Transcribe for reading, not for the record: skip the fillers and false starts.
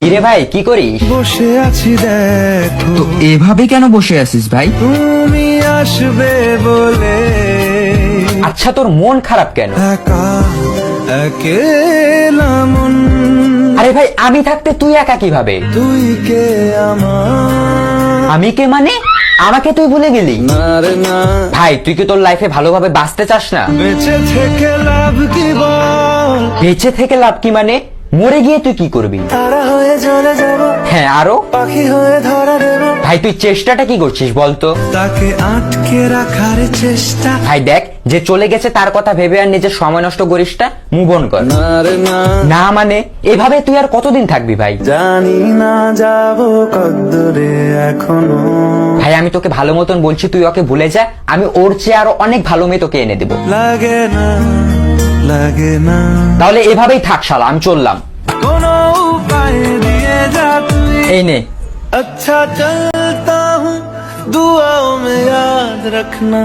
কিরে ভাই কি করিস? বসে আছি দেখো, তো এভাবে কেন বসে আছিস ভাই? তুমি আসবে বলে আচ্ছা তোর মন খারাপ কেন? একা একেলা মন, আরে ভাই আমি থাকতে তুই একা কিভাবে? তুই কে আমার? আমি কে মানে? আমাকে তুই ভুলে গেলি? না রে না, ভাই তুই কি তোর লাইফে ভালোভাবে বাঁচতে চাস না? বেঁচে থেকে লাভ কি বল? বেঁচে থেকে লাভ কি মানে? মরে গিয়ে তুই কি করবি? তারা হয়ে চলে যাব, হ্যাঁ আরো? পাখি হয়ে ধরা দেব, ভাই তুই চেষ্টাটা কি করছিস বলতো? তাকে আটকে রাখার চেষ্টা। ভাই দেখ, যে চলে গেছে তার কথা ভেবে আর নিজের সময় নষ্ট করিস না, মুভ অন কর। না রে না, না মানে এভাবে তুই আর কতদিন থাকবি ভাই? জানি না যাব কদ্দুরে এখনো। ভাই আমি তোকে ভালো মতন বলছি, তুই ওকে ভুলে যা, আমি ওর চেয়ে আরো অনেক ভালো মেয়ে তোকে এনে দেবো। লাগে না, লাগে না, তাহলে এভাবেই থাক শালা, আমি চললাম। কোনো উপায় দিয়ে যা তুই। এই নে। अच्छा चलता हूँ, दुआओं में याद रखना।